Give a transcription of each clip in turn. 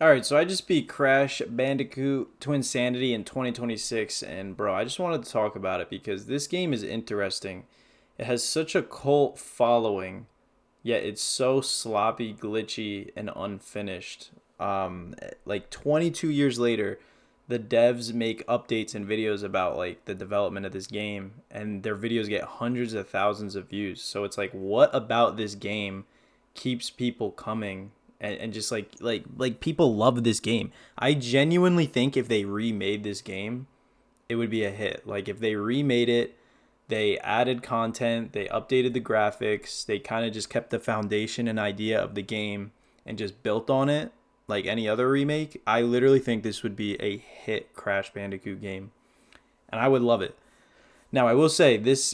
Alright, so I just beat Crash Bandicoot Twinsanity in 2026, and bro, I just wanted to talk about it because this game is interesting. It has such a cult following, yet it's so sloppy, glitchy, and unfinished. Like 22 years later, the devs make updates and videos about like the development of this game, and their videos get hundreds of thousands of views. So it's like, what about this game keeps people coming? And just like people love this game. I genuinely think if they remade this game, it would be a hit. Like if they remade it, they added content, they updated the graphics, they kind of just kept the foundation and idea of the game and just built on it like any other remake, I literally think this would be a hit Crash Bandicoot game. And I would love it. Now, I will say this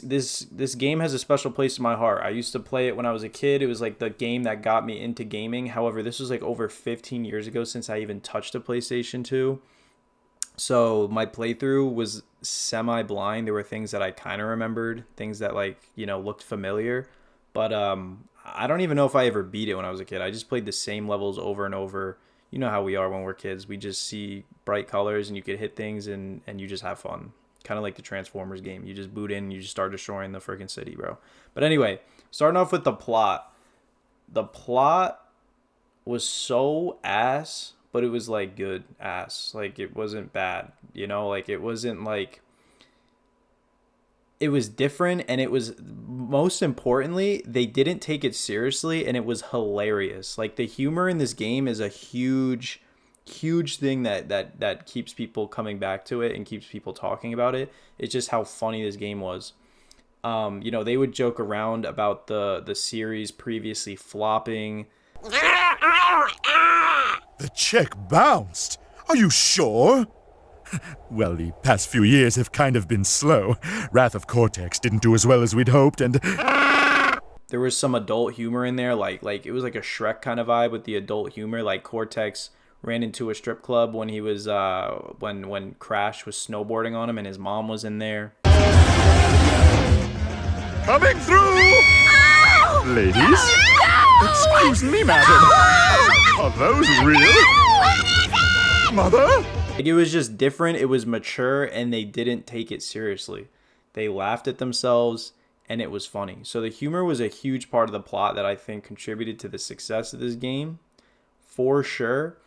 game has a special place in my heart. I used to play it when I was a kid. It was like the game that got me into gaming. However, this was like over 15 years ago since I even touched a PlayStation 2. So my playthrough was semi-blind. There were things that I kind of remembered, things that looked familiar, but I don't even know if I ever beat it when I was a kid. I just played the same levels over and over. You know how we are when we're kids. We just see bright colors and you could hit things and you just have fun. Kind of like the Transformers game. You just boot in and you just start destroying the freaking city, bro. But anyway, starting off with the plot. The plot was so ass, but it was like good ass. Like it wasn't bad, like it wasn't like it was different, and it was, most importantly, they didn't take it seriously, and it was hilarious. Like the humor in this game is a huge thing that keeps people coming back to it and keeps people talking about it. It's just how funny this game was. They would joke around about the series previously flopping. The check bounced. Are you sure? Well, the past few years have kind of been slow. Wrath of Cortex didn't do as well as we'd hoped, and There was some adult humor in there, like it was like a Shrek kind of vibe with the adult humor. Like Cortex ran into a strip club when he was when Crash was snowboarding on him, and his mom was in there. coming through! Ladies? Excuse me, madam. Are those real? Mother? Like, it was just different. It was mature, and they didn't take it seriously. They laughed at themselves, and it was funny. So the humor was a huge part of the plot that I think contributed to the success of this game, for sure.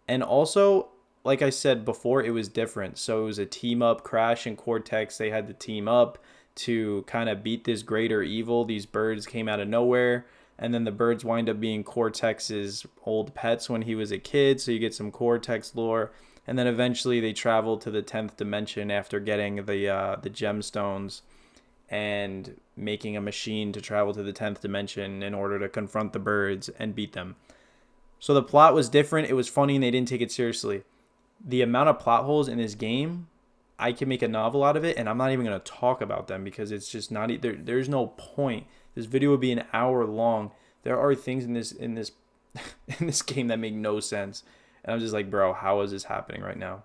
And also, like I said before, it was different. So it was a team up. Crash and Cortex, they had to team up to kind of beat this greater evil. These birds came out of nowhere, and then the birds wind up being Cortex's old pets when he was a kid. So you get some Cortex lore. And then eventually they travel to the 10th dimension after getting the gemstones and making a machine to travel to the 10th dimension in order to confront the birds and beat them. So the plot was different. It was funny, and they didn't take it seriously. The amount of plot holes in this game, I can make a novel out of it, and I'm not even going to talk about them because it's just not there's no point. This video would be an hour long. There are things in this in this game that make no sense. And I'm just like, bro, how is this happening right now?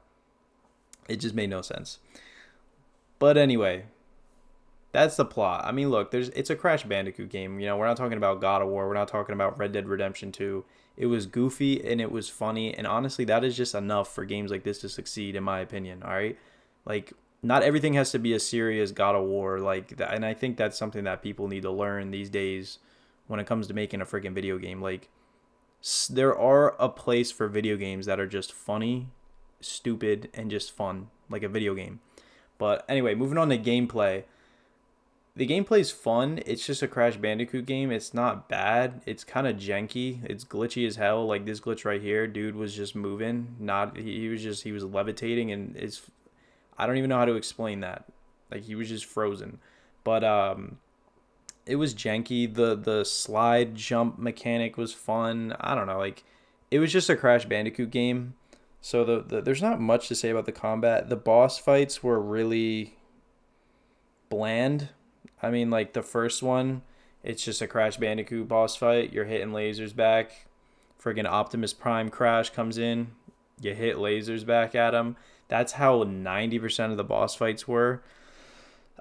It just made no sense. But anyway, that's the plot. I mean, look, it's a Crash Bandicoot game. We're not talking about God of War. We're not talking about Red Dead Redemption 2. It was goofy and it was funny. And honestly, that is just enough for games like this to succeed, in my opinion. All right. Like, not everything has to be as serious God of War. Like that. And I think that's something that people need to learn these days when it comes to making a freaking video game. Like, there are a place for video games that are just funny, stupid, and just fun, like a video game. But anyway, moving on to gameplay. The gameplay is fun. It's just a Crash Bandicoot game. It's not bad. It's kind of janky. It's glitchy as hell. Like this glitch right here, dude was just moving. He was levitating, and I don't even know how to explain that. Like he was just frozen. But it was janky. The slide jump mechanic was fun. I don't know, like it was just a Crash Bandicoot game. So there's not much to say about the combat. The boss fights were really bland. I mean, like the first one, it's just a Crash Bandicoot boss fight. You're hitting lasers back. Friggin' Optimus Prime Crash comes in. You hit lasers back at him. That's how 90% of the boss fights were.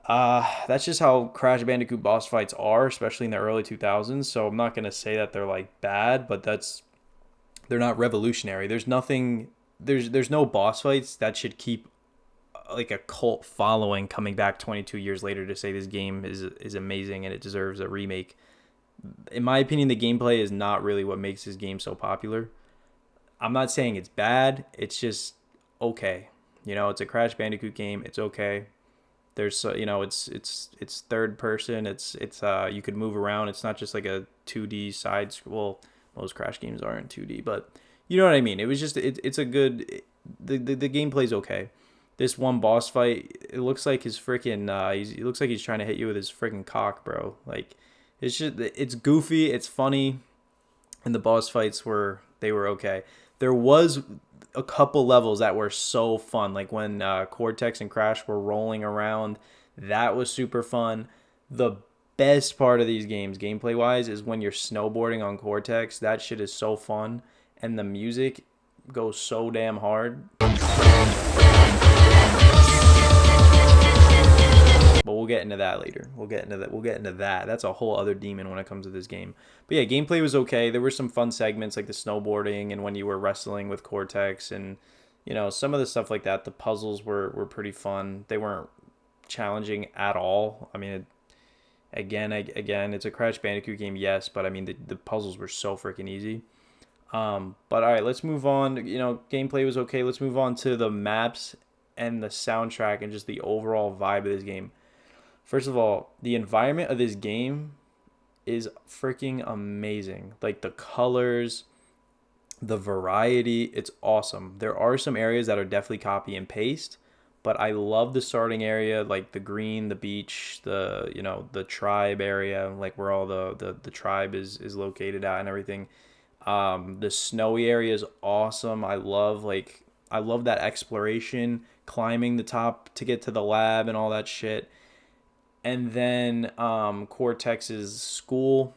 That's just how Crash Bandicoot boss fights are, especially in the early 2000s. So I'm not going to say that they're like bad, but that's They're not revolutionary. There's nothing. There's no boss fights that should keep like a cult following coming back 22 years later to say this game is amazing and it deserves a remake. In my opinion, the gameplay is not really what makes this game so popular. I'm not saying it's bad. It's just okay. You know, it's a Crash Bandicoot game. It's okay. There's it's third person. It's you could move around. It's not just like a 2D side. Well, most Crash games are in 2D, but you know what I mean. It was just it's a good. The gameplay's okay. This one boss fight, it looks like his freaking. He looks like he's trying to hit you with his freaking cock, bro. Like, it's goofy. It's funny, and the boss fights were okay. There was a couple levels that were so fun, like when Cortex and Crash were rolling around. That was super fun. The best part of these games, gameplay wise, is when you're snowboarding on Cortex. That shit is so fun, and the music goes so damn hard. But we'll get into that later. We'll get into that. That's a whole other demon when it comes to this game. But yeah, gameplay was okay. There were some fun segments like the snowboarding and when you were wrestling with Cortex and some of the stuff like that. The puzzles were pretty fun. They weren't challenging at all. I mean, again, it's a Crash Bandicoot game, yes, but I mean the puzzles were so freaking easy. But all right, let's move on. Gameplay was okay. Let's move on to the maps and the soundtrack and just the overall vibe of this game. First of all, the environment of this game is freaking amazing. Like the colors, the variety, it's awesome. There are some areas that are definitely copy and paste, but I love the starting area, like the green, the beach, the tribe area, like where all the tribe is located at and everything. The snowy area is awesome. I love that exploration, climbing the top to get to the lab and all that shit. And then Cortex's school,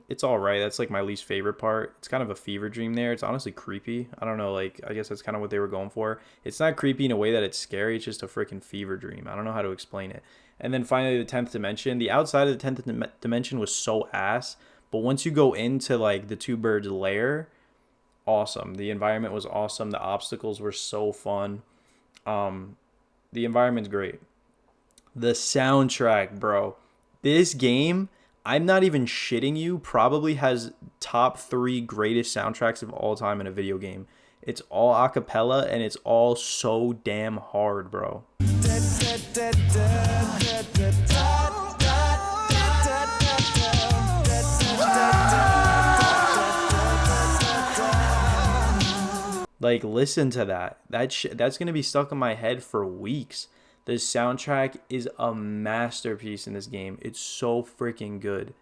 it's all right. That's like my least favorite part. It's kind of a fever dream there. It's honestly creepy. I don't know, like I guess that's kind of what they were going for. It's not creepy in a way that it's scary. It's just a freaking fever dream. I don't know how to explain it. And then finally the 10th dimension. The outside of the 10th dimension was so ass, but once you go into like the two birds lair, awesome. The environment was awesome. The obstacles were so fun. The environment's great. The soundtrack, bro. This game, I'm not even shitting you, probably has top 3 greatest soundtracks of all time in a video game. It's all a cappella and it's all so damn hard, bro. Like, listen to that. That's going to be stuck in my head for weeks. The soundtrack is a masterpiece in this game. It's so freaking good.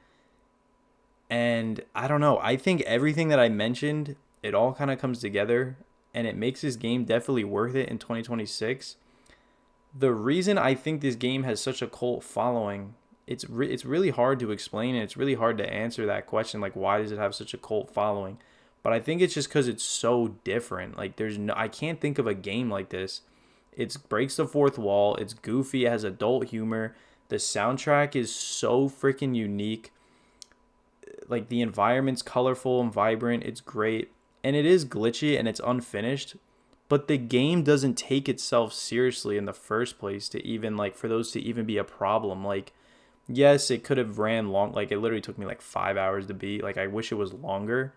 And I don't know. I think everything that I mentioned, it all kind of comes together. And it makes this game definitely worth it in 2026. The reason I think this game has such a cult following, it's really hard to explain. And it's really hard to answer that question. Like, why does it have such a cult following? But I think it's just because it's so different. Like, I can't think of a game like this. It breaks the fourth wall. It's goofy. It has adult humor. The soundtrack is so freaking unique. Like, the environment's colorful and vibrant. It's great. And it is glitchy and it's unfinished. But the game doesn't take itself seriously in the first place to even, like, for those to even be a problem. Like, yes, it could have ran long. Like, it literally took me, like, 5 hours to beat. Like, I wish it was longer.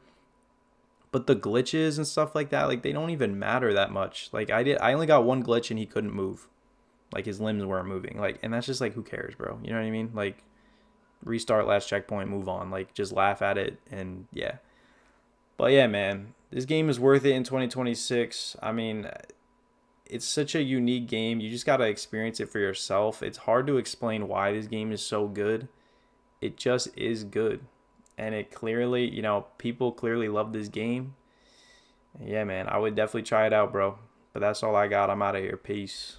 But the glitches and stuff like that, like, they don't even matter that much. Like, I only got one glitch and he couldn't move. Like, his limbs weren't moving. Like, and that's just like, who cares, bro? You know what I mean? Like, restart, last checkpoint, move on. Like, just laugh at it and yeah. But yeah, man, this game is worth it in 2026. I mean, it's such a unique game. You just got to experience it for yourself. It's hard to explain why this game is so good. It just is good. And it clearly, people clearly love this game. Yeah, man, I would definitely try it out, bro. But that's all I got. I'm out of here. Peace.